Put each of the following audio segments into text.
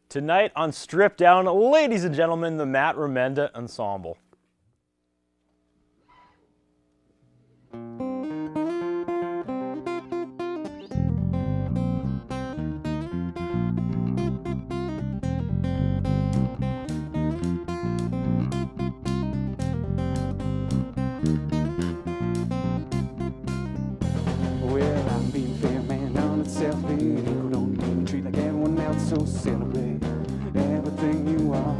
Tonight on Strip Down, ladies and gentlemen, the Matt Remenda Ensemble. Well, I'm being fair, man, on itself, being equal, don't even treat like everyone else, so celebrate everything you are.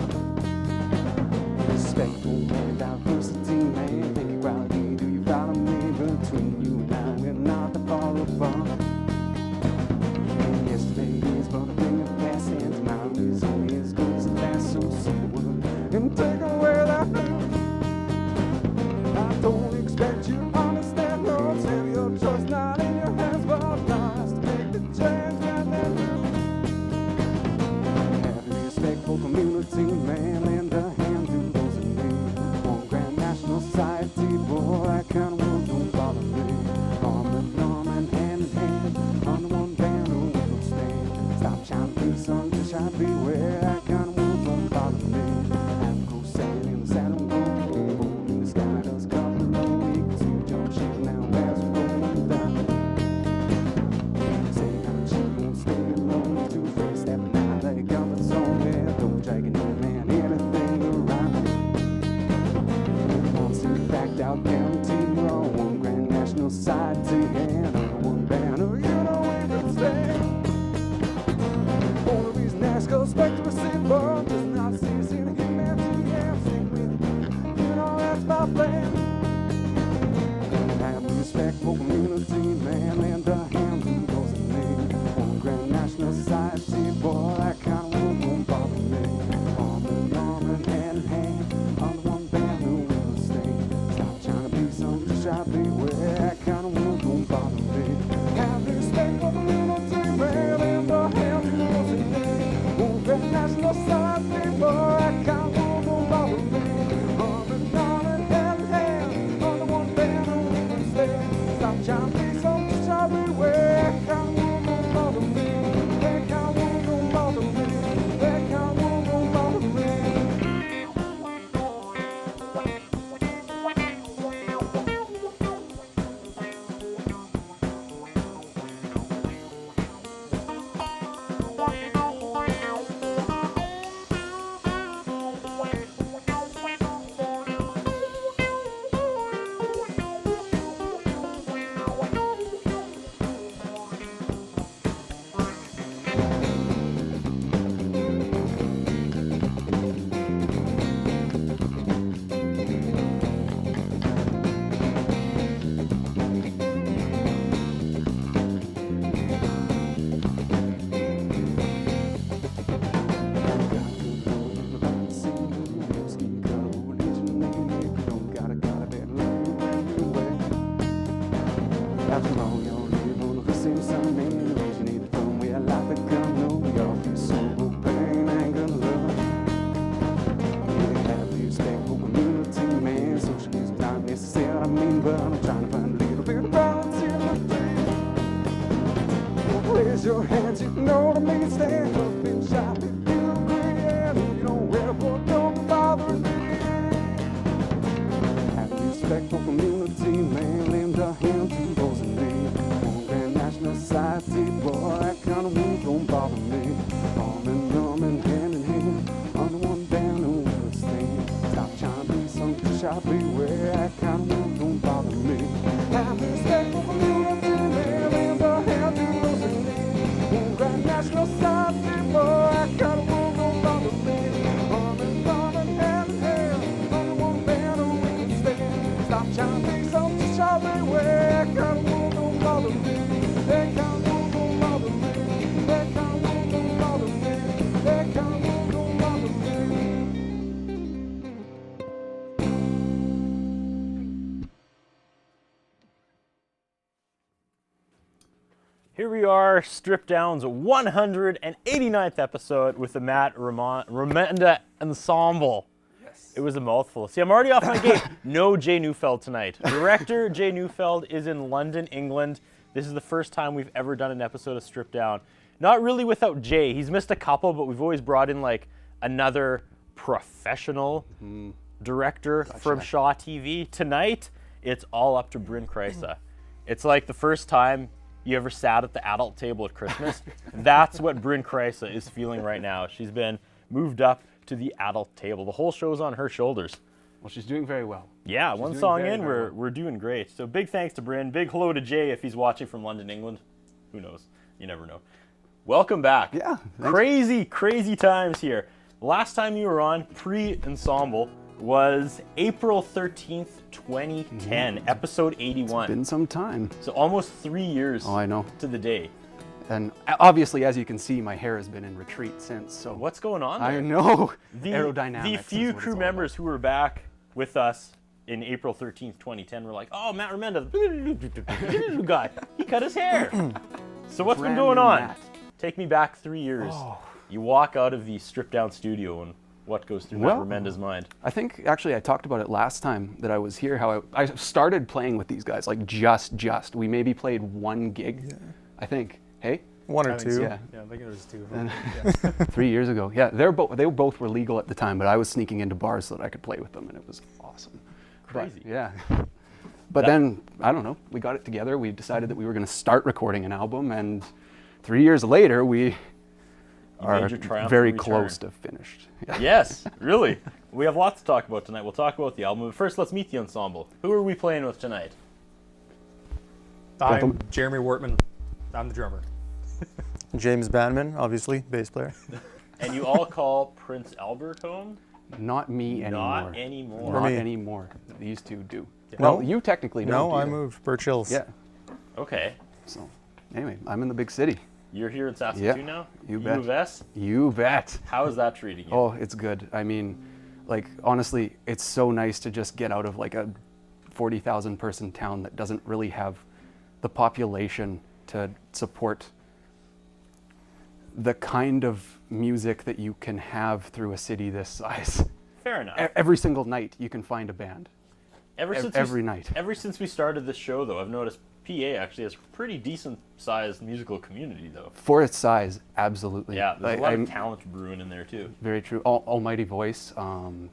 Respectful, man, diversity, man, make equality, do you follow me? Between you and I, we're not that far apart. And yesterday is but a thing of past, and tomorrow is only as good as the last, so say the word and take away that hurt. I don't expect you to understand, no, tell your choice not in your hands, but lies to make the change that they do. Have a respectful community, man, lend a hand to those in need. One grand national society, boy, that kind of world don't bother me. Arm in arm and hand in hand, under one banner we will stand. Stop trying to be some, just try to be where that kind of world don't bother me. Have a go sailing in the saddle, go in the sky, does cover the low, we can see the jump ship now as we roll down. Say how you won't stay alone, too afraid stepping out of your comfort zone, yeah, don't drag it in, man, anything around. Once in fact, I'll guarantee you're on one grand national society, and under one banner, you know we can stand. Only reason I ask respect to receive, but does not cease in humanity, and stick with it, you know that's my plan. Have a respectful community, man, lend a hand to those in need. One grand national society, boy, that kind of world won't bother me. Arm in hand in hand, under one banner we will stay. Stop trying to be something, just try to be where that kind of world won't bother me. Have a respectful community, man, lend a hand to those in need. One grand national society, boy, that kind of world won't bother me. Arm in hand in hand, under one banner we will stay. Stop trying to be something, just try to be where that kind of world won't bother me. That kind of world won't bother me. That kind of world won't bother me. After all, you're living on the same sun, man. Originated from where life had come. No, you're through sorrow, pain, anger, love. You have the respectful community, man. Socialism's not necessary, I mean, but I'm trying to find a little bit of balance in the thing. Raise your hands, you know what I mean. Stand up and shout if you agree, and you don't wear what don't bother me. Have a respectful community, man. Lend a hand to those in need. One grand national society, boy, that kind of world don't bother me. Arm in hand in hand, under one banner we will stand. Stop trying to be something, try to be where that kind of world don't bother me. Have a respectful community, man. Lend a hand to those in need. One grand national society, boy, that kind of world don't bother me. Arm in hand in hand, under one banner we will stand. Stop trying to be something, try to be where that kind of world don't bother me. That kind of world don't bother me. That kind of world Here we are, Strip Down's 189th episode with the Matt Remenda Ensemble. Yes. It was a mouthful. See, I'm already off my game. No Jay Neufeld tonight. Director Jay Neufeld is in London, England. This is the first time we've ever done an episode of Strip Down. Not really without Jay. He's missed a couple, but we've always brought in like another professional director from Shaw TV. Tonight, it's all up to Bryn Kreisa. It's like the first time you ever sat at the adult table at Christmas. That's what Bryn Kreisa is feeling right now. She's been moved up to the adult table. The whole show's on her shoulders. Well, she's doing very well. Yeah, She's one doing song very, in, very we're doing great. So big thanks to Bryn. Big hello to Jay if he's watching from London, England. Who knows? You never know. Welcome back. Yeah, thanks. Crazy times here. Last time you were on, pre-ensemble, was April 13th, 2010, episode 81. Been some time. So almost 3 years Oh, I know. to the day. And obviously, as you can see, my hair has been in retreat since. So What's going on there? I know. The Aerodynamics. few is what it's crew all members who were back with us in April 13th, 2010 were like, oh, Matt Remenda, the guy, he cut his hair. So what's been Brand going new on? Matt. Take me back 3 years. Oh. You walk out of the stripped down studio and what goes through Well, Matt Remenda's mind? I think actually I talked about it last time that I was here. How I started playing with these guys, like just. We maybe played one gig, I think. Hey, One I or think two. so. Yeah. Yeah, I think it was two. And- Yeah. 3 years ago. Yeah, they both were legal at the time, but I was sneaking into bars so that I could play with them, and it was awesome. Crazy. But, yeah. But then I don't know. We got it together. We decided that we were going to start recording an album, and 3 years later, we are made your triumphant very return. close to finished. Yeah. Yes, really. We have lots to talk about tonight. We'll talk about the album. But first, let's meet the ensemble. Who are we playing with tonight? I'm Jeremy Wortman. I'm the drummer. James Banman, obviously, bass player. And you all call Prince Albert home? Not me anymore. Not anymore. Not me. anymore. These two do. Yeah. Well, No. you technically don't. No, do I you? moved. Birch Hills. Yeah. Okay. So, anyway, I'm in the big city. You're here in Saskatoon Yeah, now? you bet. U of S? You bet. How is that treating you? Oh, it's good. I mean, like, honestly, it's so nice to just get out of like a 40,000 person town that doesn't really have the population to support the kind of music that you can have through a city this size. Fair enough. Every single night you can find a band. Every night. Ever since we started this show, though, I've noticed PA actually has a pretty decent-sized musical community, though. For its size, absolutely. Yeah, there's a lot I'm- of talent brewing in there, too. Very true. Almighty Voice,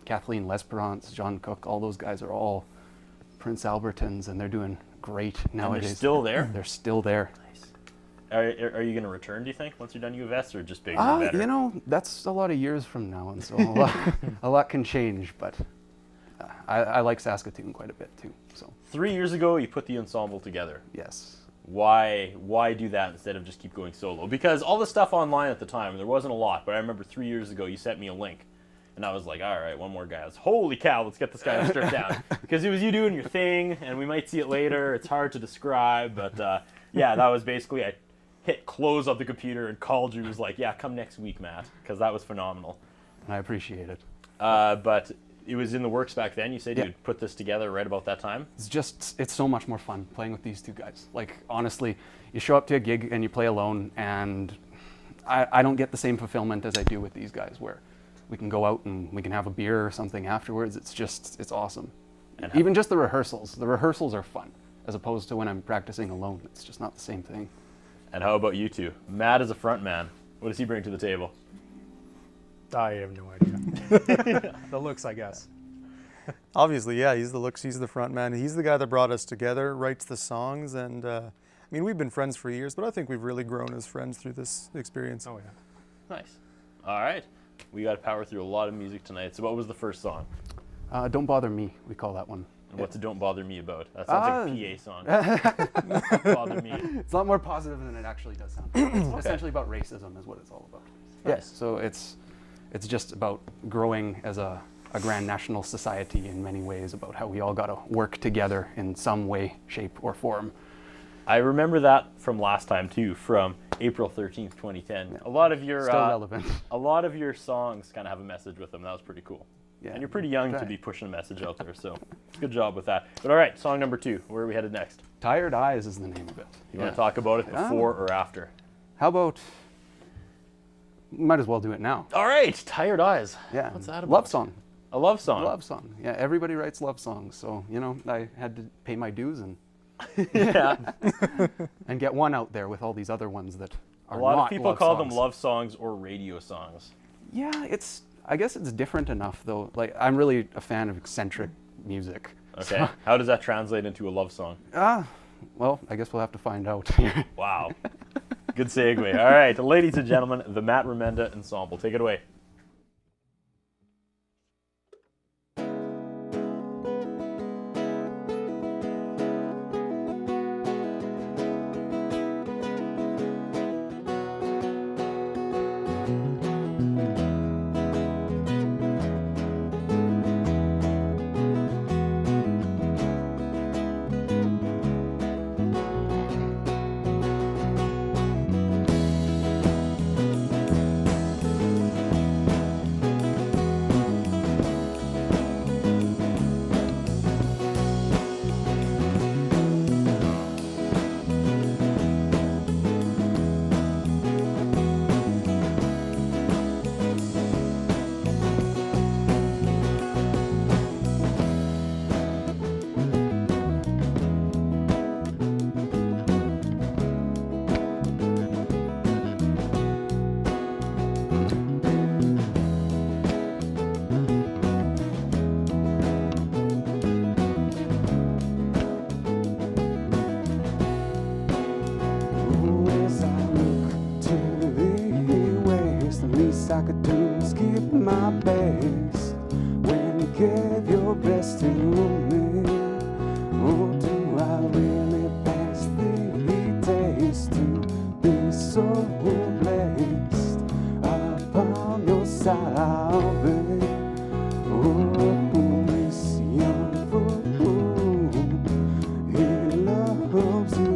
Kathleen Lesperance, John Cook, all those guys are all Prince Albertans, and they're doing great nowadays. And they're still there? They're still there. Are you going to return, do you think, once you're done U of S, or just bigger and better? You know, that's a lot of years from now, and so a lot can change, but I like Saskatoon quite a bit, too. So, 3 years ago, you put the ensemble together. yes. Why do that instead of just keep going solo? Because all the stuff online at the time, there wasn't a lot, but I remember 3 years ago you sent me a link, and I was like, all right, one more guy. I was, holy cow, let's get this guy stripped down. Because it was you doing your thing, and we might see it later. It's hard to describe, but yeah, that was basically, I hit close on the computer and called you, was like, yeah, come next week, Matt, because that was phenomenal. I appreciate it. But it was in the works back then. You said Yeah. you'd put this together right about that time? It's so much more fun playing with these two guys. Like, honestly, you show up to a gig and you play alone, and I don't get the same fulfillment as I do with these guys, where we can go out and we can have a beer or something afterwards. It's awesome. And Even just the rehearsals. The rehearsals are fun, as opposed to when I'm practicing alone. It's just not the same thing. And how about you two? Matt is a front man. What does he bring to the table? I have no idea. The looks, I guess. Obviously, yeah, he's the looks, he's the front man. He's the guy that brought us together, writes the songs, and I mean, we've been friends for years, but I think we've really grown as friends through this experience. Oh, yeah. Nice. All right. We got to power through a lot of music tonight. So what was the first song? Don't Bother Me, we call that one. And what's Don't Bother Me about? That sounds like a PA song. Don't Bother Me. It's a lot more positive than it actually does sound. It's essentially about racism is what it's all about. Nice. So it's just about growing as a grand national society in many ways, about how we all got to work together in some way, shape, or form. I remember that from last time too, from April 13th, 2010. A lot of your Still relevant. a lot of your songs kind of have a message with them. That was pretty cool. Yeah. And you're pretty young to Try. be pushing a message out there, so good job with that. But all right, song number 2. Where are we headed next? Tired Eyes is the name of it. You want to talk about it before or after? How about? Might as well do it now. All right, Tired Eyes. Yeah. What's that about? Love song. A love song. Love song. Yeah. Everybody writes love songs, so I had to pay my dues and Yeah. and get one out there with all these other ones that A are lot not of people love call songs. them love songs or radio songs. Yeah, I guess it's different enough though. Like I'm really a fan of eccentric music. Okay. How does that translate into a love song? Well, I guess we'll have to find out. Wow. Good segue. All right, ladies and gentlemen, the Matt Remenda Ensemble. Take it away. As I look to the west, the least I could do is give my best. When you gave your best to me, oh, do I really pass the taste to be so blessed upon your side, I'll be. Oh, this young fool, he loves you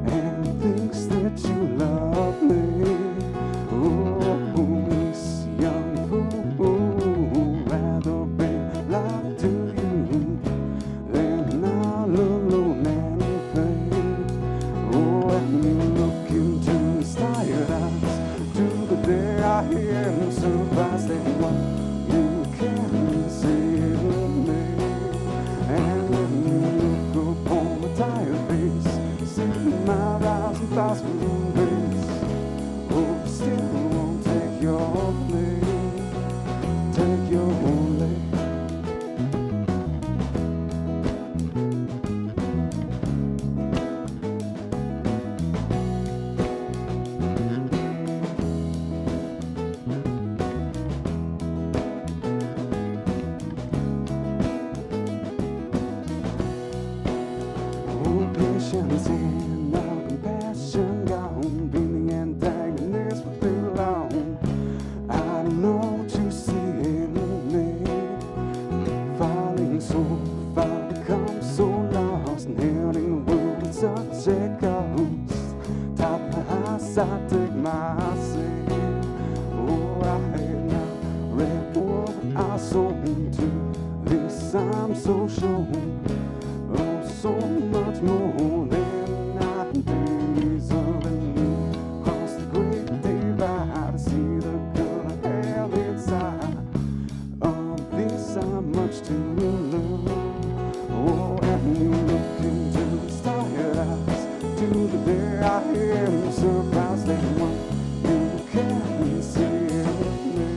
and thinks that you love me. Oh, this young fool, rather be lied to you than all alone and fade. Oh, and you look into his tired eyes to the day I hear him surprised at what you can say to me. And when you look upon my tired face, see my thousand ways. Oh, still won't take your place, take your place. Oh, patience and no compassion gone, being the antagonist for too long. I don't know what you see in me, falling so far, become so lost, and held in the world with such a cost. Top of the house, I take my seat. Oh, I had not read what I sold to this, I'm so sure. Oh, so much more than I deserve, and cross the great divide to see the good I have inside. Of this I'm much to learn. Oh, and you look into his tired eyes to the day I hear him surprised that what you can see in me.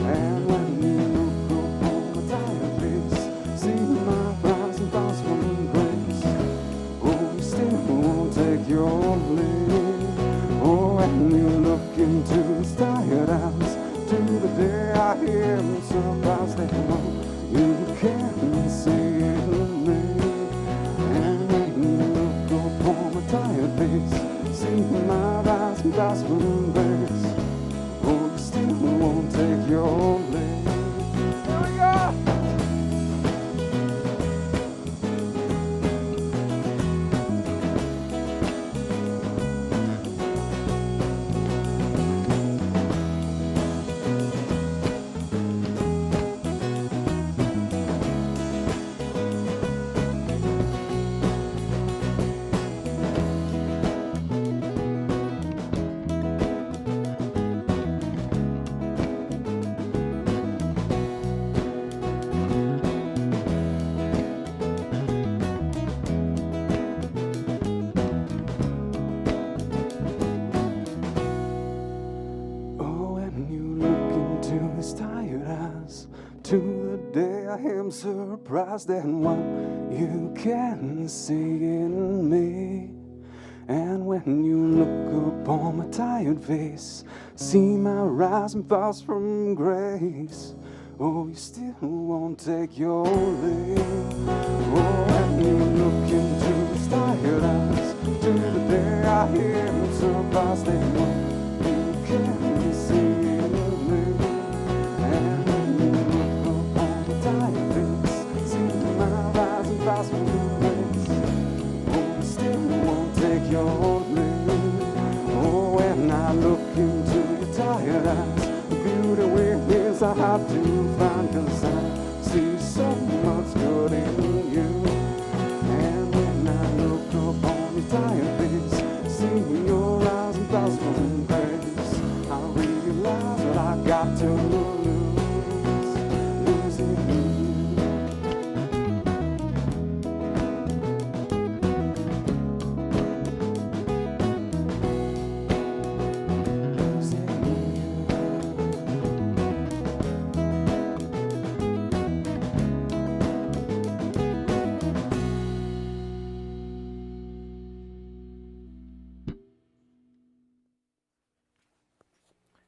And when you look upon my tired face, see my thousand thoughts from grace. Oh, you still won't take your place. Oh, and you look into his tired eyes to the day I hear him surprised that what you can to the day I am surprised at what you can see in me. And when you look upon my tired face, see my rise and falls from grace. Oh, you still won't take your leave. Oh, when you look into these tired eyes, to the day I am surprised at what you can see in me. And when you look upon my tired face, see my rise and falls from grace. Oh, you still won't take your leave. Oh, when I look into your tired eyes, the beauty witness I have to find, 'cause I see so much good in you. And when I look upon your tired face, see your eyes and falls from grace, I realize that I got to losing you.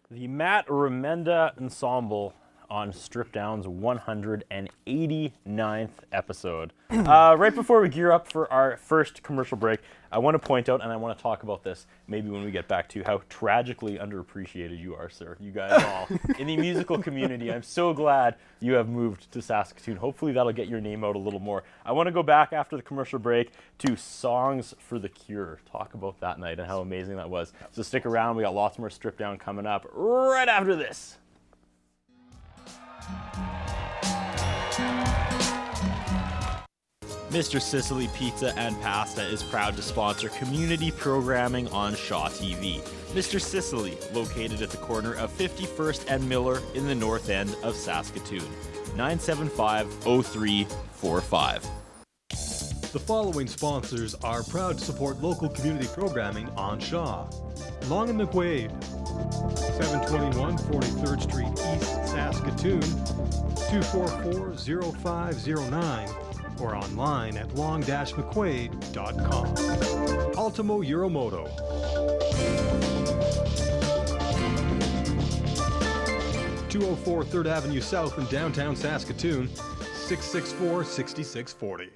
The Matt Remenda Ensemble on Strip Down's 189th episode. Right before we gear up for our first commercial break, I want to point out, and I want to talk about this maybe when we get back to how tragically underappreciated you are, sir. You guys all in the musical community. I'm so glad you have moved to Saskatoon. Hopefully that'll get your name out a little more. I want to go back after the commercial break to Songs for the Cure. Talk about that night and how amazing that was. So stick around. We got lots more Strip Down coming up right after this. Mr. Sicily Pizza and Pasta is proud to sponsor community programming on Shaw TV. Mr. Sicily, located at the corner of 51st and Miller in the north end of Saskatoon. 975-0345. The following sponsors are proud to support local community programming on Shaw. Long and McQuaid, 721 43rd Street East, Saskatoon, 244-0509, or online at long-mcquaid.com. Ultimo Euromoto. (204 3rd Avenue South in downtown Saskatoon), 664-6640.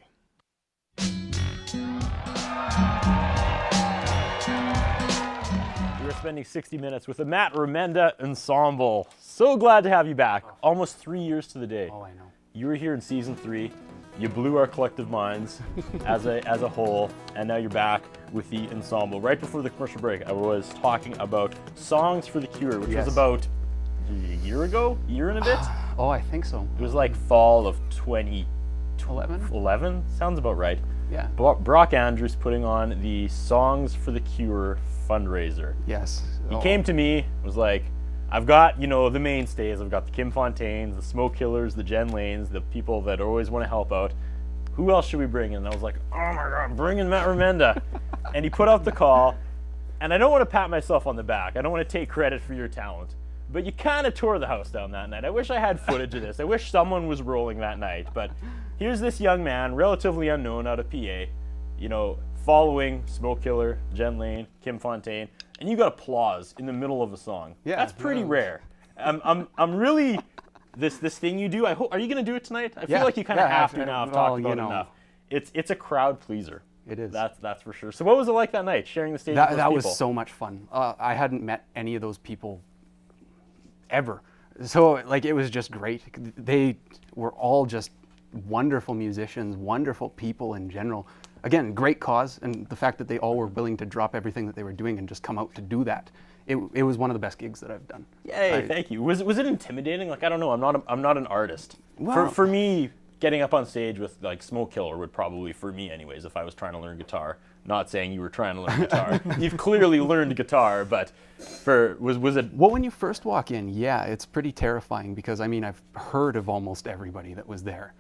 We're spending 60 minutes with the Matt Remenda Ensemble. So glad to have you back. Almost 3 years to the day. Oh, I know. You were here in season 3. You blew our collective minds as a whole, and now you're back with the ensemble. Right before the commercial break, I was talking about Songs for the Cure, which was about a year and a bit. Oh, I think so. It was like fall of 2011. Sounds about right. Yeah. Brock Andrews putting on the Songs for the Cure fundraiser. Yes. He came to me, was like, I've got, the mainstays. I've got the Kim Fontaines, the Smoke Killers, the Jen Lanes, the people that always want to help out. Who else should we bring in? And I was like, oh my God, bring in Matt Remenda. And he put out the call. And I don't want to pat myself on the back. I don't want to take credit for your talent. But you kind of tore the house down that night. I wish I had footage of this. I wish someone was rolling that night. But here's this young man, relatively unknown out of PA, following Smoke Killer, Jen Lane, Kim Fontaine, and you got applause in the middle of a song. Yeah, that's pretty rare. I'm really this thing you do. Are you gonna do it tonight? I feel like you kind of have to now. I've talked about it enough. It's a crowd pleaser. It is. That's for sure. So what was it like that night, sharing the stage with those That people? was so much fun. I hadn't met any of those people ever, so it was just great. They were all just wonderful musicians, wonderful people in general. Again, great cause, and the fact that they all were willing to drop everything that they were doing and just come out to do that. It was one of the best gigs that I've done. Yay! Thank you. Was it intimidating? I don't know. I'm not an artist. Well, for me, getting up on stage with Smoke Killer would probably, for me anyways, if I was trying to learn guitar. Not saying you were trying to learn guitar. You've clearly learned guitar, but was it? Well, when you first walk in, yeah, it's pretty terrifying because I've heard of almost everybody that was there.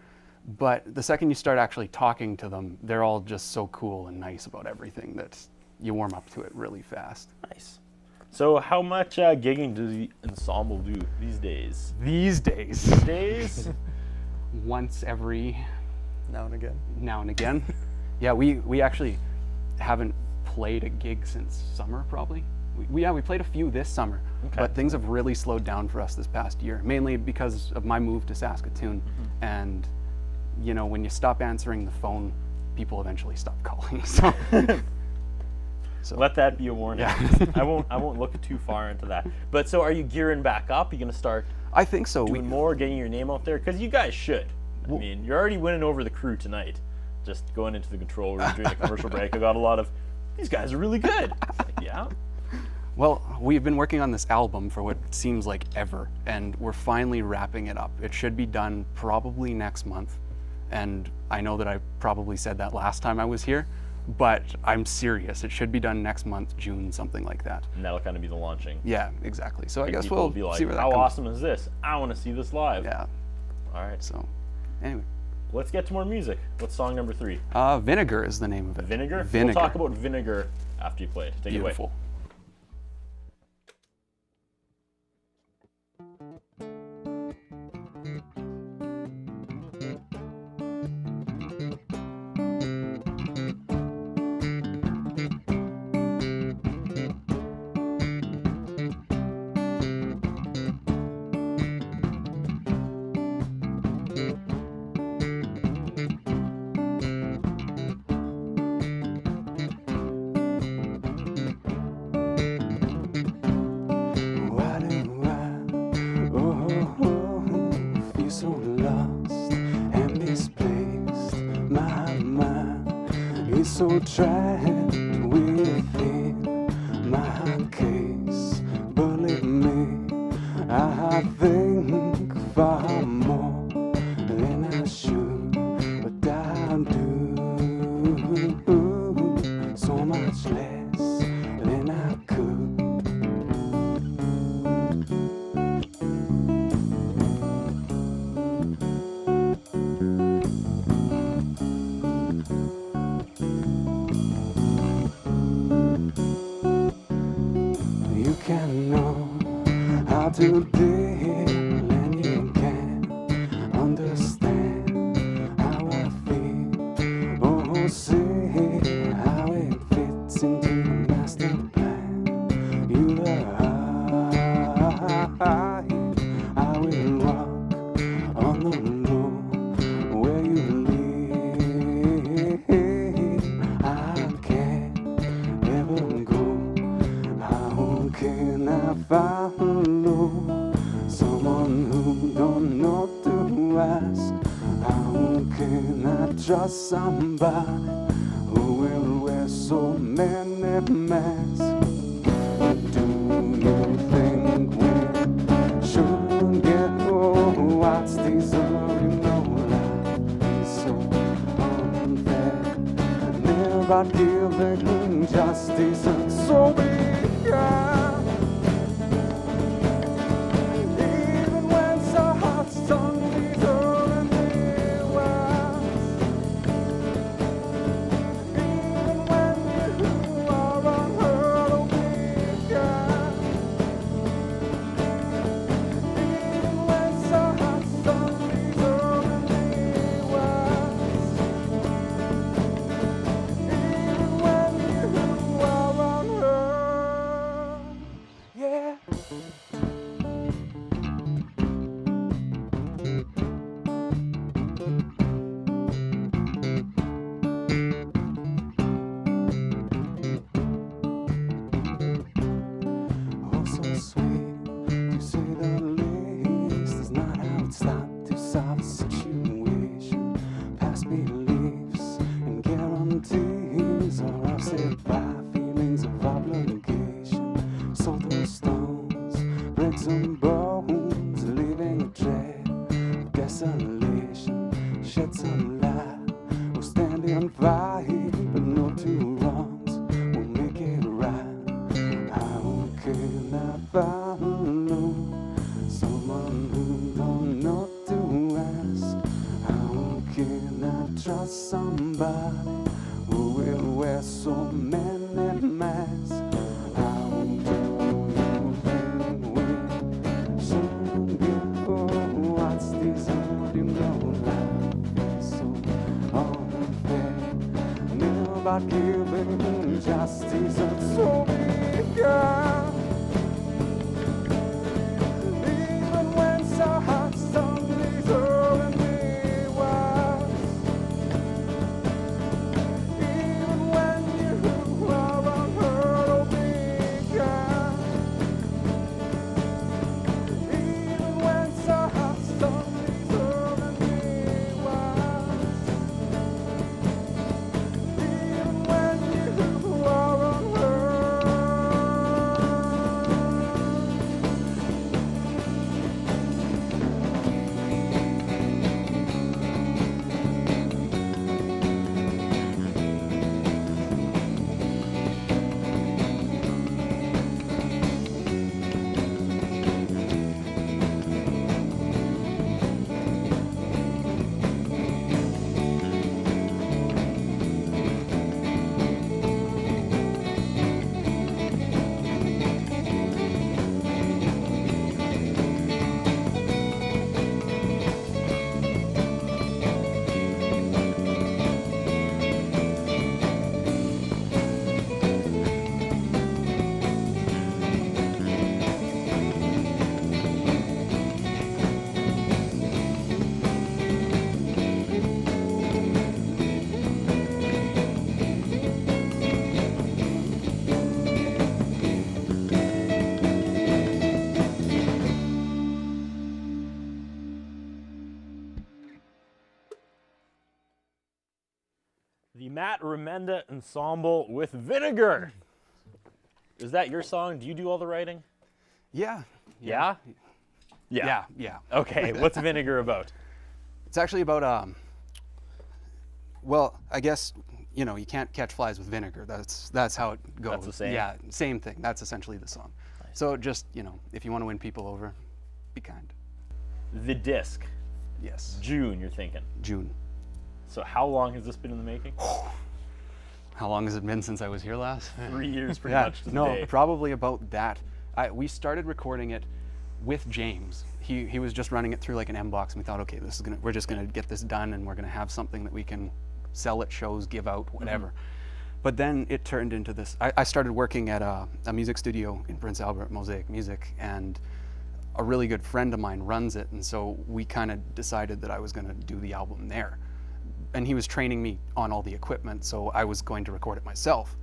But the second you start actually talking to them, they're all just so cool and nice about everything that you warm up to it really fast. Nice. So how much gigging does the ensemble do these days? These days? once every Now and again. now and again. Yeah, we actually haven't played a gig since summer probably. We played a few this summer, but things have really slowed down for us this past year, mainly because of my move to Saskatoon. And you know, when you stop answering the phone, people eventually stop calling. So Let that be a warning. Yeah. I won't look too far into that. But so are you gearing back up? You're gonna start I think so. doing more, getting your name out there? Because you guys should. I mean, you're already winning over the crew tonight. Just going into the control room, doing a commercial break. I got a lot of, these guys are really good. Like, yeah. Well, we've been working on this album for what seems like ever, and we're finally wrapping it up. It should be done probably next month. And I know that I probably said that last time I was here, but I'm serious. It should be done next month, June, something like that. And that'll kind of be the launching. Yeah, exactly. So I guess People we'll will be like, see where that how comes. awesome is this? I want to see this live. Yeah. All right. So, anyway, Let's get to more music. What's song number 3? Vinegar is the name of it. Vinegar? Vinegar. We'll talk about Vinegar after you play it. Take Beautiful. it away. Why do I, feel so lost and misplaced? My mind is so trapped within my case. Believe me, I think far more than I should, but I do so much less than I could. You can know how to deal and you can understand how I feel. Oh, see how it fits into the master plan. You the high, I will rock on the low where you live. I can't ever go. How can I follow someone who don't know to ask? How can I trust somebody who will wear so many masks? Do you think we should get what's deserving? No life is so unfair. Never giving justice and so began. Even when so hot, some deserving was. Even when you are unheard of, began. Even when so hot, some deserving was. Even when you are unheard, yeah. Oh, so sweet to say the least. Is not how it's thought to solve a situation. Past beliefs and guarantees are offset by feelings of obligation. So those stones, bricks and bones, leaving a trail of desolation. Shed some light, will stand and fight, but no two wrongs will make it right. How can I follow someone who don't know to ask? How can I trust somebody who will wear so many masks? How do you think we should get what's deserving? No God-given justice and so begun. Even when so hot, somebody's hurting me was. Even when you are unheard of begun. Even when so hot, somebody's hurting me was. Even when you are unheard. The Matt Remenda Ensemble with Vinegar. Is that your song? Do you do all the writing? Yeah. Yeah? Yeah. Okay, what's Vinegar about? It's actually about, well, I guess, you know, you can't catch flies with vinegar. That's how it goes. That's the same? Yeah, same thing. That's essentially the song. So just, you know, if you want to win people over, be kind. The disc. Yes. June, you're thinking. June. So how long has this been in the making? How long has it been since I was here last? 3 years pretty Yeah, much to the no, day. probably about that. We started recording it with James. He was just running it through like an M-Box, and we thought, okay, we're just gonna get this done, and we're gonna have something that we can sell at shows, give out, whatever. But then it turned into this. I started working at a music studio in Prince Albert, Mosaic Music, and a really good friend of mine runs it, and so we kind of decided that I was gonna do the album there. And he was training me on all the equipment, so I was going to record it myself.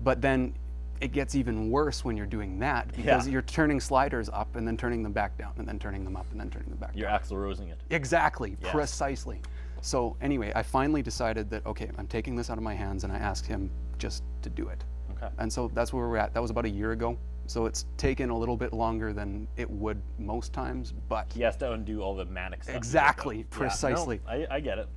But then it gets even worse when you're doing that, because you're turning sliders up and then turning them back down and then turning them up and then turning them back You're down. Axl Rosing it. Exactly, Yes. precisely. So anyway, I finally decided that, okay, I'm taking this out of my hands, and I asked him just to do it. Okay. And so that's where we're at. That was about a year ago. So it's taken a little bit longer than it would most times, but He has to undo all the manic stuff. Exactly, Yeah, no, precisely. I get it.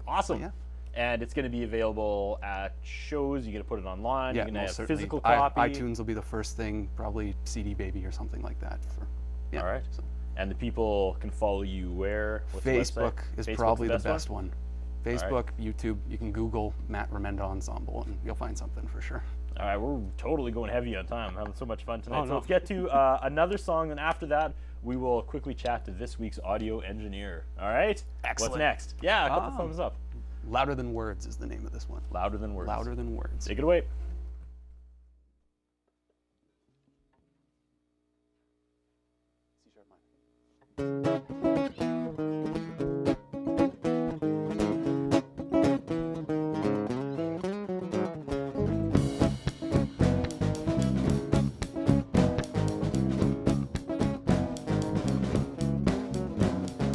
Awesome. yeah. And it's going to be available at shows. You're going to put it online. yeah, You're going to have most certainly. physical copy. iTunes will be the first thing, probably CD Baby or something like that. Yeah, All right. so. And the people can follow you where? What's the website? Facebook is Facebook's probably the one? best one. Facebook, YouTube, you can Google Matt Remenda Ensemble and you'll find something for sure. All right, we're totally going heavy on time. Having so much fun tonight. Oh, So no. let's get to another song, and after that, we will quickly chat to this week's audio engineer. All right? Excellent. What's next? Yeah, a couple Ah. thumbs up. Louder Than Words is the name of this one. Louder than words. Louder Than Words. Take it away.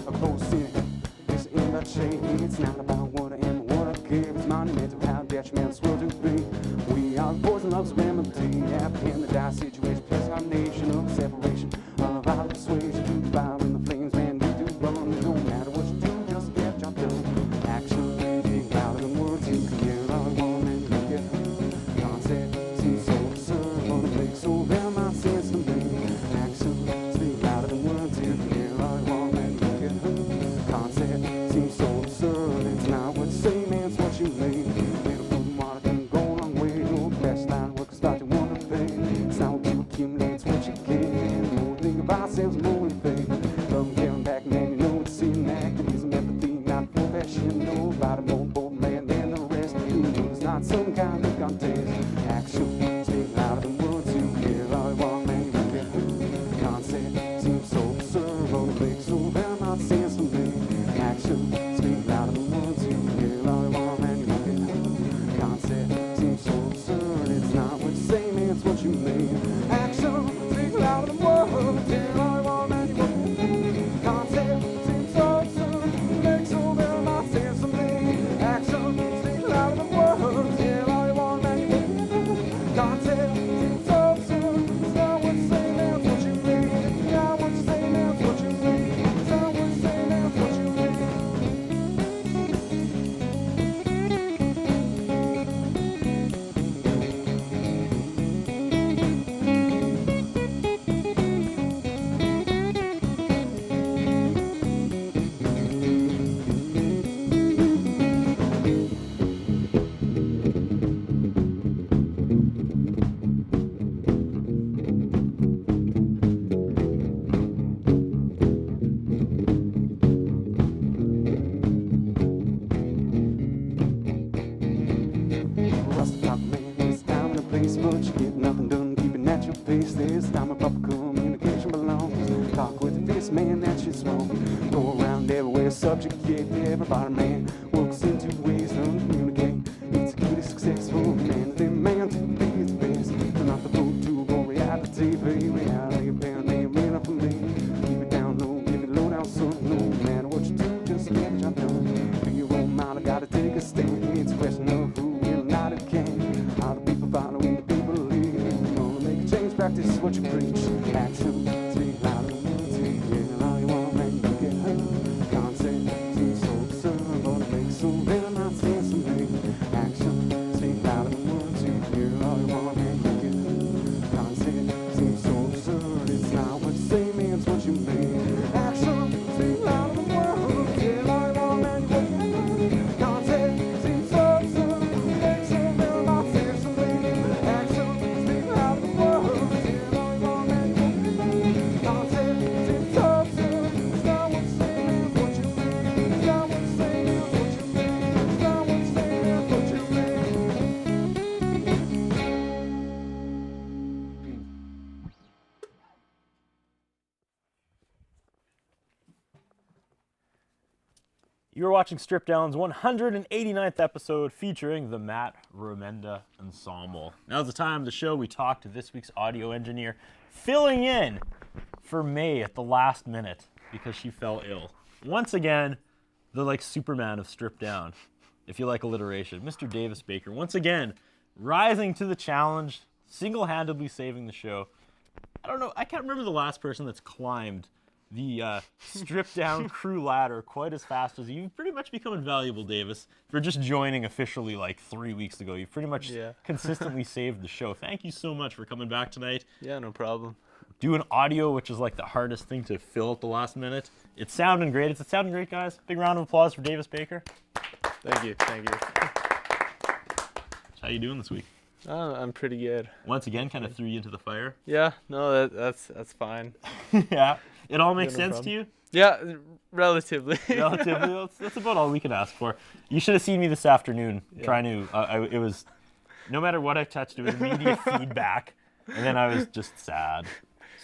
A close city is in the chain. It's not about what I am or what I give. It's monumental how detrimental this world to be. We are the poison love's remedy. Happy in the dire situation, plus our nation of separation of our persuasion. The fire in the flames, man, we do run. It don't matter what you do, just get job done. Action, being louder than words. You can hear our woman, you get her. Concept seems so absurd, but it makes so very much sense to me. Action, speak louder than words. You can hear our woman, you get her. Concept seems so absurd. It's not what you say, man, it's what you mean. Little food and water can go a long way. No best line work can start to wonder thing. It's not what you accumulate, it's what you get. The only thing about ourselves is more we think. Love caring back, man, you know it's in activism, empathy, not profession. Nobody more bold man than the rest. You know it's not some kind contest. Action, speak louder than words, you hear all you want, man, you get hurt. Concept seems so absurd, all the big so very not sense to me. Action, speak louder than words, you hear all you want, man, you get hurt. Concept seems so absurd, it's not what you say, man, it's what you mean. Action, speak louder than words, hear all you want, man, you get hurt. Concept seems so absurd, makes so very not sense to me. Action, speak louder than words, hear all you want, man, you get hurt. Concept seems so absurd, it's not what you say, man, it's what you mean. It's not what you say, man, it's what you mean. It's not what you say, man, it's what you mean. Rust top man, it's time and a place, but you get nothing done, keeping at your pace. This time a proper communication belongs. Talk with the fist, man, that shit's wrong. Go around everywhere, subjugate everybody, man. Works in two ways to communicate. Execute is successful, man, the man to be the best. Turn off the boat to go reality, baby. Reality, apparently, ain't enough for me. Keep it down low, give it low down, son. No matter what you do, just get the job done. Be your own mind, I gotta take a stand. It's a question of who will not it can. How the people following the people lead. You wanna make a change, practice what you preach. Action, speak louder than words. Yeah, all you want, man, you get hurt. Concept seems so absurd, but it makes so very not sense to me. Action, speak louder than words. Yeah, all you want, man, you get hurt. Concept seems so absurd, it's not what you say, man, it's what you mean. Action, speak louder than words. Yeah, all you want, man, you get hurt. Concept seems so absurd, it makes so very not sense to me. Action, speak louder than words. Yeah, all you want, man, you get hurt. Concept seems so absurd, it's not what you say, man, it's what you mean. It's not what you say, man, it's what you mean. It's not what you say, man, it's what you mean. You're watching Strip Down's 189th episode featuring the Matt Remenda Ensemble. Now's the time of the show we talk to this week's audio engineer, filling in for May at the last minute because she fell ill. Once again, the Superman of Strip Down, if you like alliteration, Mr. Davis Baker, once again, rising to the challenge, single-handedly saving the show. I don't know, I can't remember the last person that's climbed the stripped down crew ladder quite as fast as you. You've pretty much become invaluable, Davis, for just joining officially 3 weeks ago. You've pretty much consistently saved the show. Thank you so much for coming back tonight. Yeah, no problem. Doing audio, which is the hardest thing to fill at the last minute. It's sounding great. It's sounding great, guys. Big round of applause for Davis Baker. Thank you. How you doing this week? I'm pretty good. Once again, kind of threw you into the fire. Yeah, no, that's fine. Yeah. It all makes Yeah, no sense to you? Yeah, relatively. Relatively. That's about all we can ask for. You should have seen me this afternoon trying to. It was, no matter what I touched, it was immediate feedback, and then I was just sad.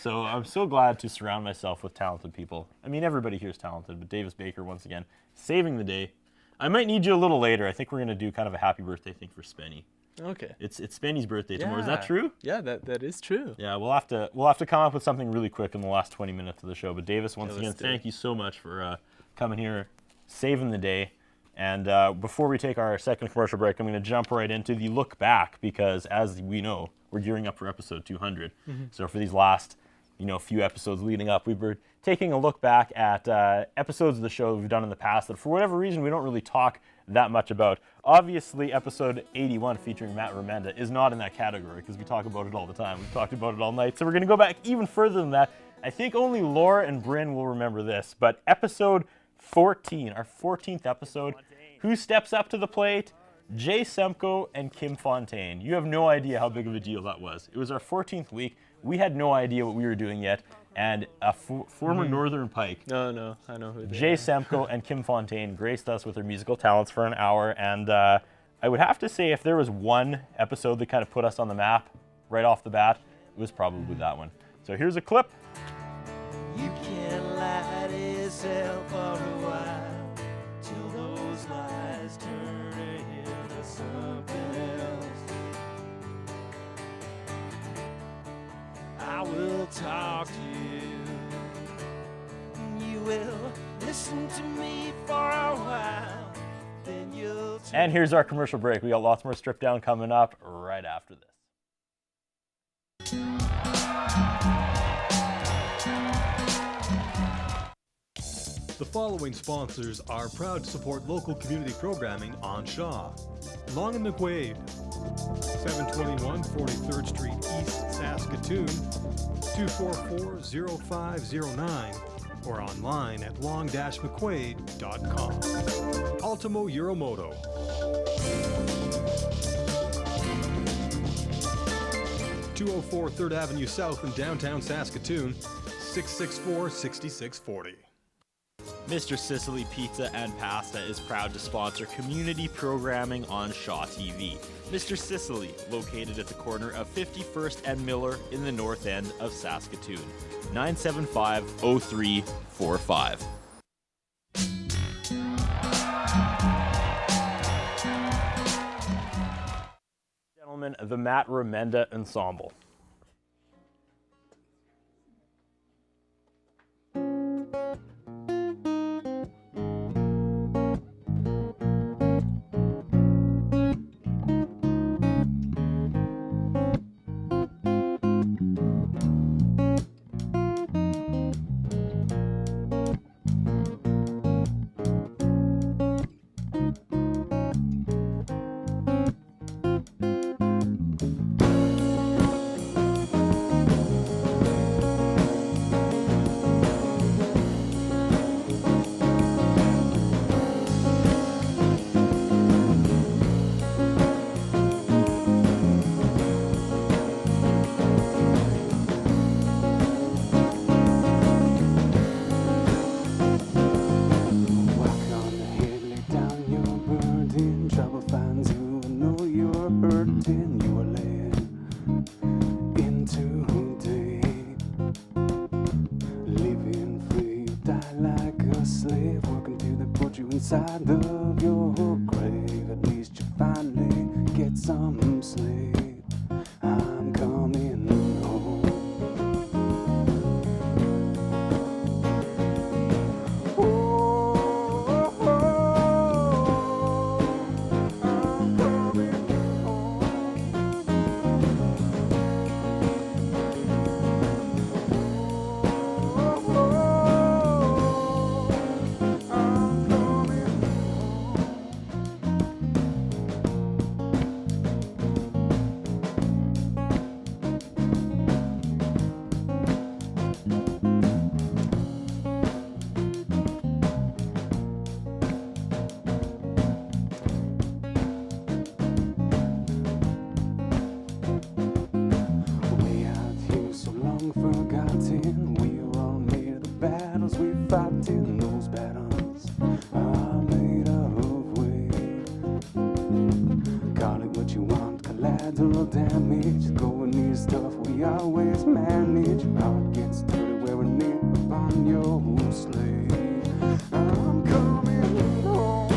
So I'm so glad to surround myself with talented people. I mean, everybody here is talented, but Davis Baker, once again, saving the day. I might need you a little later. I think we're going to do kind of a happy birthday thing for Spenny. Okay. It's Spenny's birthday tomorrow. Is that true? Yeah, that is true. Yeah, we'll have to come up with something really quick in the last 20 minutes of the show. But Davis, once again, let's do thank you so much for coming here, saving the day. And before we take our second commercial break, I'm going to jump right into the look back because, as we know, we're gearing up for episode 200. So for these last, few episodes leading up, we were taking a look back at episodes of the show that we've done in the past that, for whatever reason, we don't really talk that much about. Obviously, episode 81 featuring Matt Remenda is not in that category because we talk about it all the time. We've talked about it all night. So we're going to go back even further than that. I think only Laura and Bryn will remember this, but episode 14, our 14th episode, who steps up to the plate? Jay Semko and Kim Fontaine. You have no idea how big of a deal that was. It was our 14th week. We had no idea what we were doing yet, and a former Northern Pike, No, I know who they Jay are. Semko and Kim Fontaine, graced us with their musical talents for an hour, and I would have to say if there was one episode that kind of put us on the map right off the bat, it was probably that one. So here's a clip. You can lie to yourself for a while till those lies turn into something else. I will talk to you, and you will listen to me for a while. Then you'll And here's our commercial break. We got lots more Strip Down coming up right after this. The following sponsors are proud to support local community programming on Shaw. Long and McQuaid, 721 43rd Street East, Saskatoon, 244-0509, or online at long-mcquaid.com. Ultimo Euromoto. (204 3rd Avenue South in downtown Saskatoon, 664-6640. Mr. Sicily Pizza and Pasta is proud to sponsor community programming on Shaw TV. Mr. Sicily, located at the corner of 51st and Miller in the north end of Saskatoon. 975-0345. Gentlemen, the Matt Remenda Ensemble. Inside of your grave, at least you finally get some sleep. I'm coming home. Oh, oh, oh, I'm coming home. Oh, oh, I'm coming way out here so long forgotten. We are all made of the battles we fought in. Those battles are made of weight. Call it what you want, collateral damage. Going near stuff we always manage. Your heart gets dirty wearing it upon your sleeve. I'm coming home. Oh,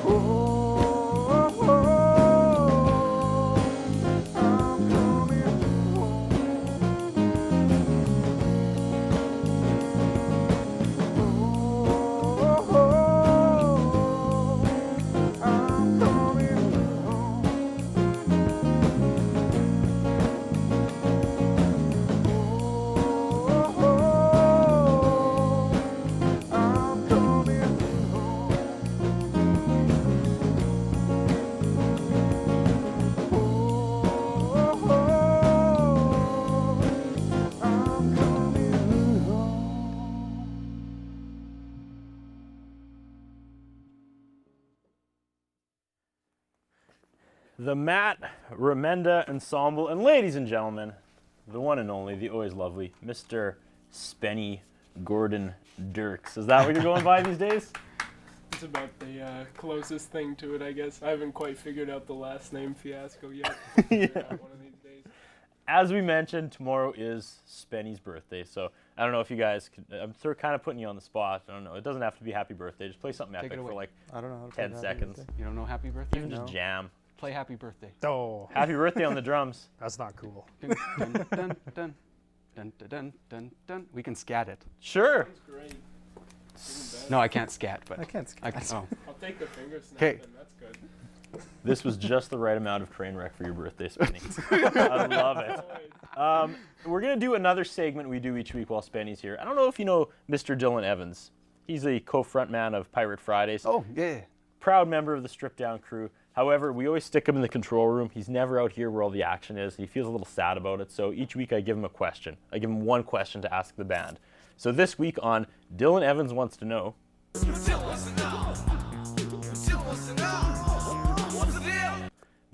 oh, I'm coming home. Oh, I'm coming home. I'm coming home. I'm coming home. The Matt Remenda Ensemble, and ladies and gentlemen, the one and only, the always lovely, Mr. Spenny Gordon Dirks. Is that what you're going by these days? It's about the closest thing to it, I guess. I haven't quite figured out the last name fiasco yet. Figure it out one of these days. As we mentioned, tomorrow is Spenny's birthday, so I don't know if you guys could, I'm sort of kind of putting you on the spot. I don't know. It doesn't have to be happy birthday. Just play something Take epic it for away. like I don't know how to 10 play seconds. Happy You don't know Happy Birthday? Even just jam. Play Happy Birthday. Oh, Happy birthday on the drums. that's not cool. Dun, dun, dun, dun, dun, dun, dun, dun. We can scat it. Sure. That's great. Even better. No, I can't scat, but I can't scat. oh. I'll take the finger snap 'Kay. then. That's good. This was just the right amount of train wreck for your birthday, Spenny. I love it. Always. We're going to do another segment we do each week while Spenny's here. I don't know if you know Mr. Dylan Evans. He's a co-frontman of Pirate Fridays. Oh, yeah. Proud member of the Stripped Down crew. However, we always stick him in the control room. He's never out here where all the action is. He feels a little sad about it. So each week I give him a question. I give him one question to ask the band. So this week on Dylan Evans Wants to Know,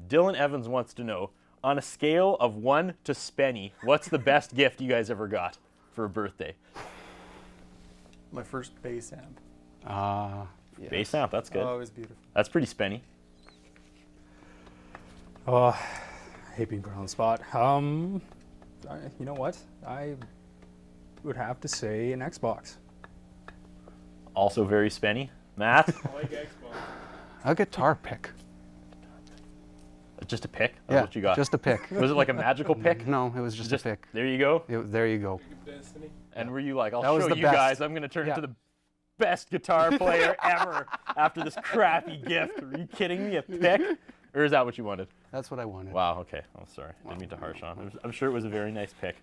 Dylan Evans wants to know, on a scale of 1 to Spenny, what's the best gift you guys ever got for a birthday? My first bass amp. Yes. Bass amp, that's good. Oh, it was beautiful. That's pretty Spenny. Oh, I hate being put on the spot. You know what? I would have to say an Xbox. Also very Spenny. Matt? I like Xbox. A guitar pick. Just a pick? That's what you got. just a pick. Was it like a magical pick? No, it was just a pick. There you go. There you go. Good Destiny. And were you like, I'll That was show the you best. guys, I'm going to turn into the best guitar player ever after this crappy gift. Are you kidding me? A pick? Or is that what you wanted? That's what I wanted. Wow, okay. Oh, sorry. Didn't mean to harsh on. I'm sure it was a very nice pick.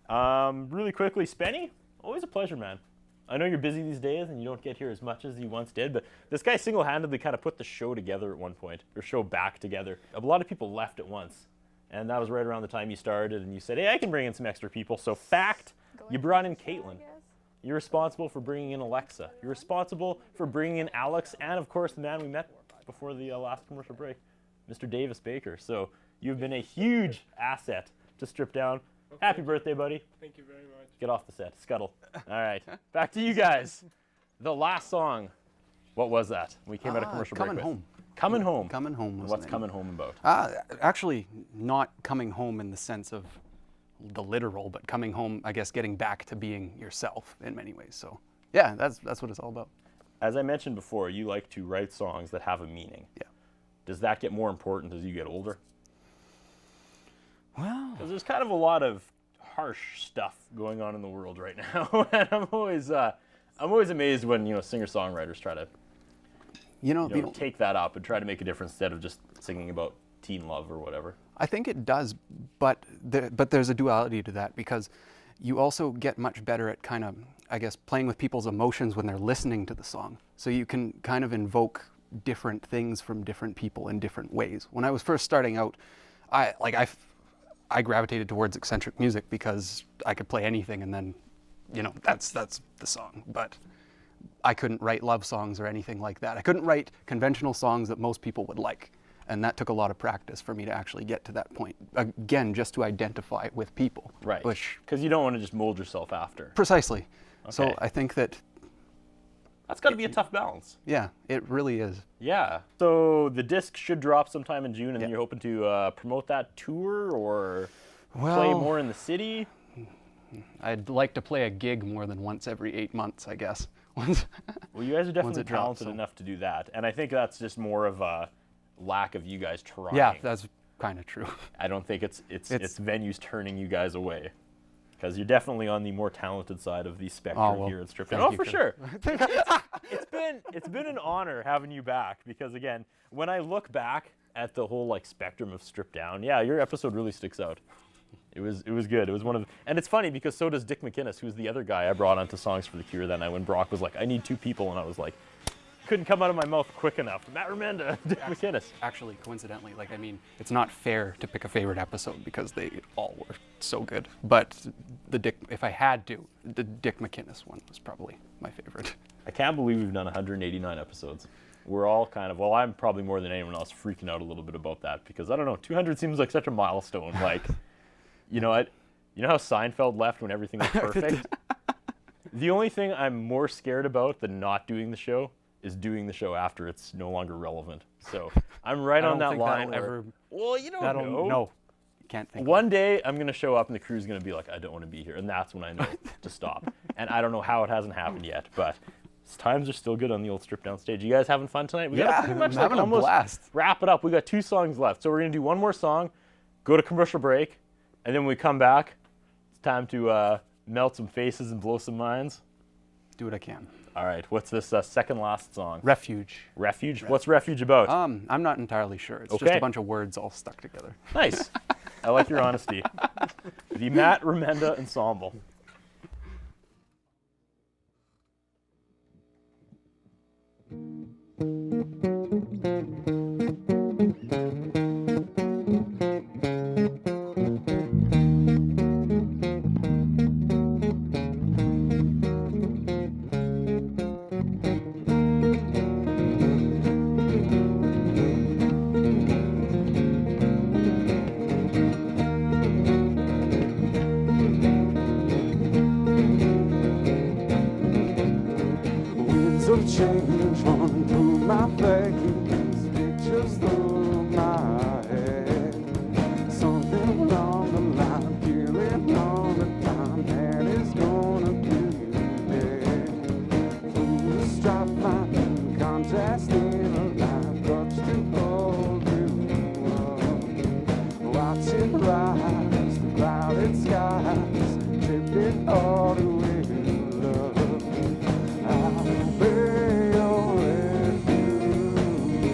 Really quickly, Spenny, always a pleasure, man. I know you're busy these days and you don't get here as much as you once did, but this guy single-handedly kind of put the show together at one point, or show back together. A lot of people left at once, and that was right around the time you started, and you said, hey, I can bring in some extra people. So fact, you brought in Caitlin. You're responsible for bringing in Alexa. You're responsible for bringing in Alex, and of course the man we met before the last commercial break, Mr. Davis Baker. So you've been a huge asset to Strip Down. Okay. Happy birthday, buddy. Thank you very much. Get off the set. Scuttle. All right. Back to you guys. The last song. What was that? We came out of commercial break Coming with. Home. Coming Home. Coming Home was What's the name. Coming Home about? Actually, not coming home in the sense of the literal, but coming home, I guess, getting back to being yourself in many ways. So, yeah, that's what it's all about. As I mentioned before, you like to write songs that have a meaning. Yeah. Does that get more important as you get older? Well, Because there's kind of a lot of harsh stuff going on in the world right now, and I'm always amazed when singer-songwriters try to take that up and try to make a difference instead of just singing about teen love or whatever. I think it does, but there's a duality to that because you also get much better at kind of, I guess, playing with people's emotions when they're listening to the song. So you can kind of invoke different things from different people in different ways. When I was first starting out, I gravitated towards eccentric music because I could play anything and then, that's the song. But I couldn't write love songs or anything like that. I couldn't write conventional songs that most people would like. And that took a lot of practice for me to actually get to that point. Again, just to identify with people. Right. Which, Because you don't want to just mold yourself after. precisely. So Okay. I think that, That's got to be a tough balance. yeah, it really is. Yeah. So the disc should drop sometime in June, and then Yeah. you're hoping to promote that tour or play Well, more in the city. I'd like to play a gig more than once every 8 months, I guess. Once- Well, you guys are definitely it drops, talented so- enough to do that, and I think that's just more of a lack of you guys trying. yeah, that's kind of true. I don't think it's It's- venues turning you guys away, because you're definitely on the more talented side of the spectrum Oh, well, here at Strip thank Down. Oh, you for for- sure. It's been an honor having you back, because again, when I look back at the whole spectrum of Strip Down, yeah, your episode really sticks out. It was good. It was one of, and it's funny because so does Dick McInnes, who's the other guy I brought onto Songs for the Cure that night when Brock was like, I need 2 people, and I was like, couldn't come out of my mouth quick enough. Matt Remenda, Dick McInnes. Actually, coincidentally, it's not fair to pick a favorite episode because they all were so good. But if I had to, the Dick McInnes one was probably my favorite. I can't believe we've done 189 episodes. We're all kind of, well, I'm probably more than anyone else freaking out a little bit about that because I don't know, 200 seems like such a milestone. You know how Seinfeld left when everything was perfect? The only thing I'm more scared about than not doing the show is doing the show after it's no longer relevant. So I'm right I on don't that think line. that'll Where, ever- well, you don't That'll know. no, can't think. One day I'm gonna show up and the crew's gonna be like, I don't want to be here, and that's when I know to stop. And I don't know how it hasn't happened yet, but times are still good on the old Strip Down stage. You guys having fun tonight? We Yeah, gotta pretty much I'm like having a almost blast. wrap it up. We got 2 songs left, so we're gonna do one more song, go to commercial break, and then when we come back, it's time to melt some faces and blow some minds. Do what I can. All right, what's this second last song? Refuge. Refuge? What's Refuge about? I'm not entirely sure. It's just Okay. a bunch of words all stuck together. Nice. I like your honesty. The Matt Remenda Ensemble. Winds of change run through my face, pictures through my head. Something along the line, feeling all the time that is gonna be dead. Through the strife line, contrast in a line, clutch to hold you up. Watch it rise, the clouded skies, trip it all away. Love, I'll be your refuge.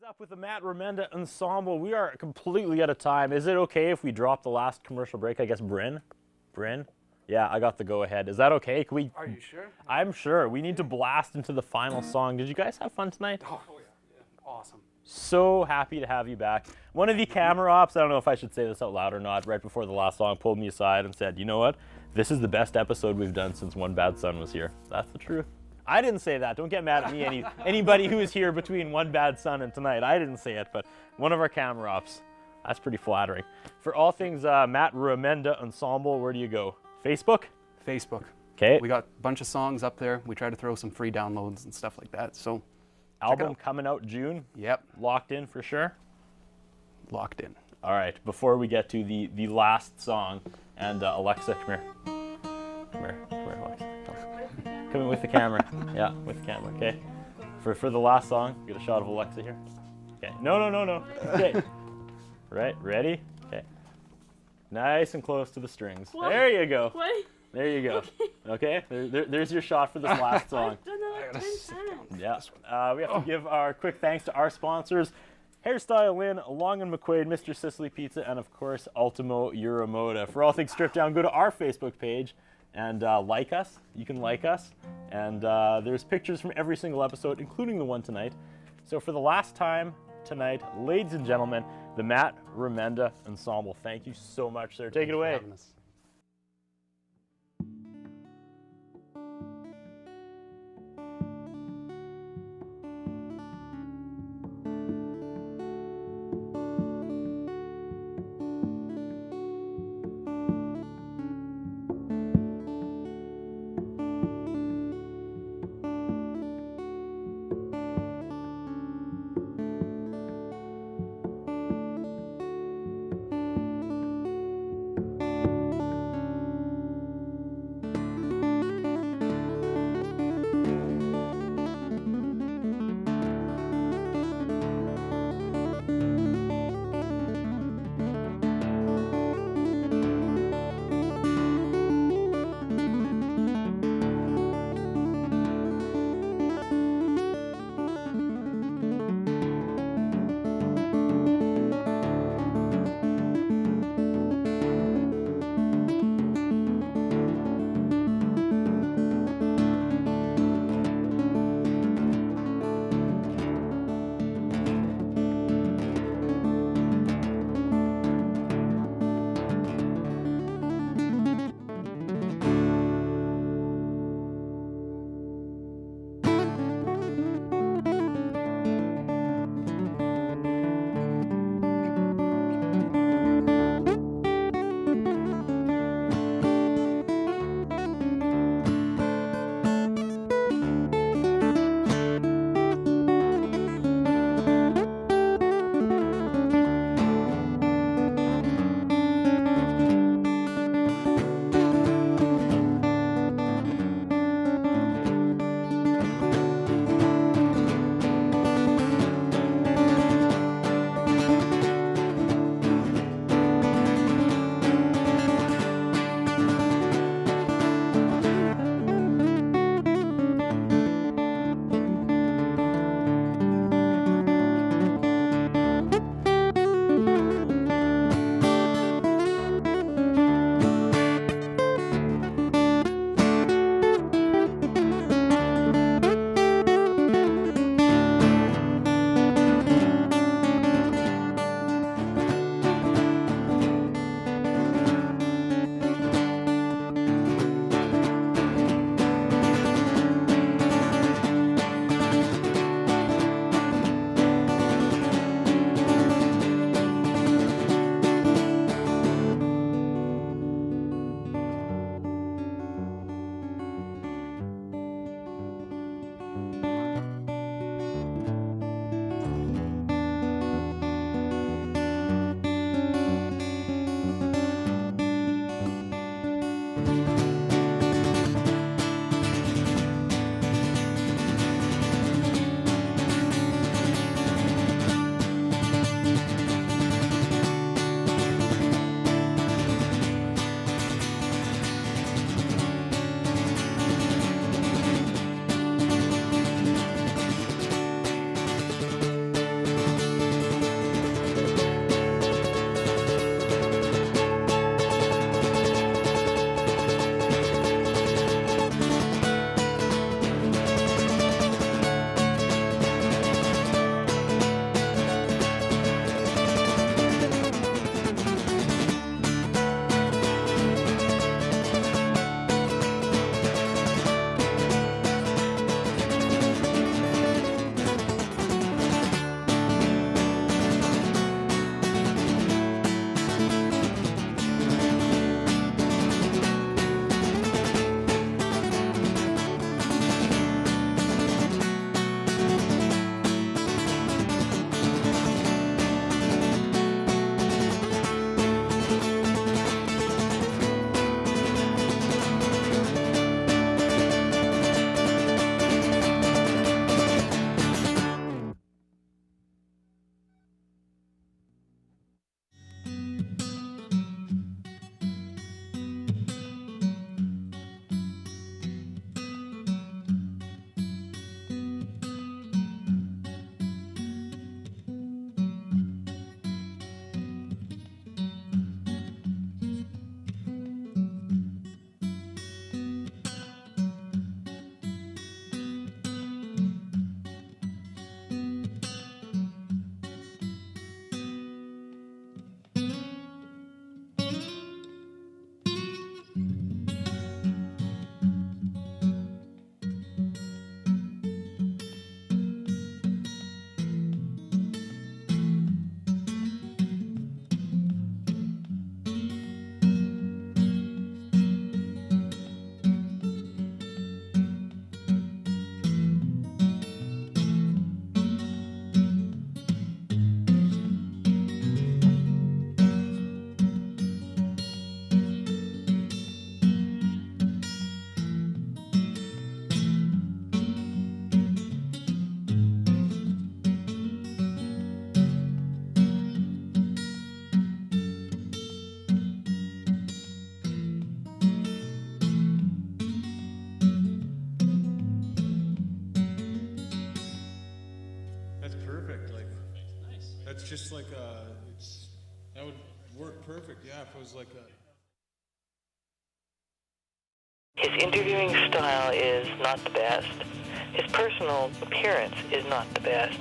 Up with the Matt Remenda Ensemble. We are completely out of time. Is it okay if we drop the last commercial break? I guess Bryn? Yeah, I got the go ahead. Is that okay? Can we? Are you sure? I'm sure. We need to blast into the final song. Did you guys have fun tonight? Oh, yeah. Awesome. So happy to have you back. One of the camera ops, I don't know if I should say this out loud or not, right before the last song pulled me aside and said, you know what? This is the best episode we've done since One Bad Son was here. That's the truth. I didn't say that. Don't get mad at me, anybody who was here between One Bad Son and tonight. I didn't say it, but one of our camera ops. That's pretty flattering. For all things Matt Remenda Ensemble, where do you go? Facebook? Facebook. Okay. We got a bunch of songs up there. We try to throw some free downloads and stuff like that. So, Album coming out June. yep, Locked in for sure. locked in. All right. Before we get to the last song, and Alexa, come here. Come here, Alexa. Come in with the camera. Yeah, with the camera. Okay. For the last song, get a shot of Alexa here. Okay. No. Okay. Right. Ready? Okay. Nice and close to the strings. What? There you go. What? There you go. Okay. There's your shot for this last song. I've done that like 10 times. Yeah. We have to give our quick thanks to our sponsors, Hairstyle Lynn, Long and McQuaid, Mr. Sicily Pizza, and of course, Ultimo Euromoda. For all things stripped down, go to our Facebook page and like us. You can like us. And there's pictures from every single episode, including the one tonight. So for the last time tonight, ladies and gentlemen, the Matt Remenda Ensemble. Thank you so much, sir. Take it away. Having us. perfect. Yeah, if it was like a. His interviewing style is not the best. His personal appearance is not the best.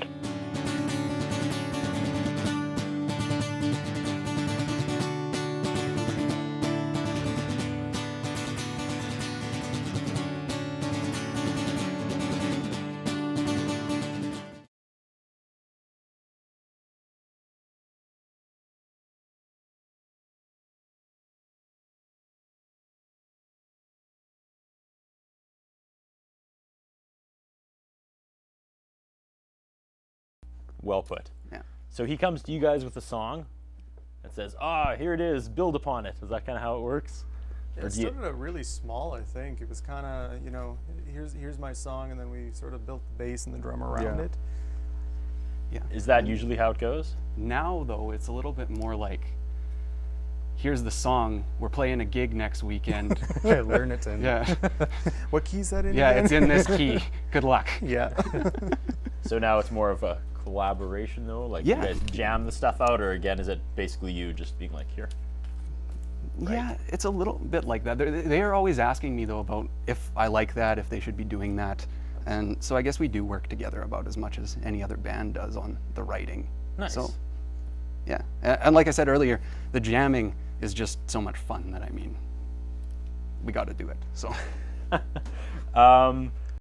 Well put. Yeah. So he comes to you guys with a song that says, here it is, build upon it. Is that kind of how it works? Yeah, Or it do you- started out really small, I think. It was kind of, here's my song, and then we sort of built the bass and the drum around Yeah. it. Yeah. Is that usually how it goes? Now, though, it's a little bit more like, here's the song, we're playing a gig next weekend. Yeah, learn it and Yeah. What key's that in? Yeah, again? it's in this key. Good luck. Yeah. So now it's more of a collaboration, though? Like, Yeah. you guys jam the stuff out, or again, is it basically you just being like, here? Yeah, it's a little bit like that. They are always asking me, though, about if I like that, if they should be doing that. And so I guess we do work together about as much as any other band does on the writing. Nice. So, yeah. And like I said earlier, the jamming is just so much fun that, I mean, we got to do it. So.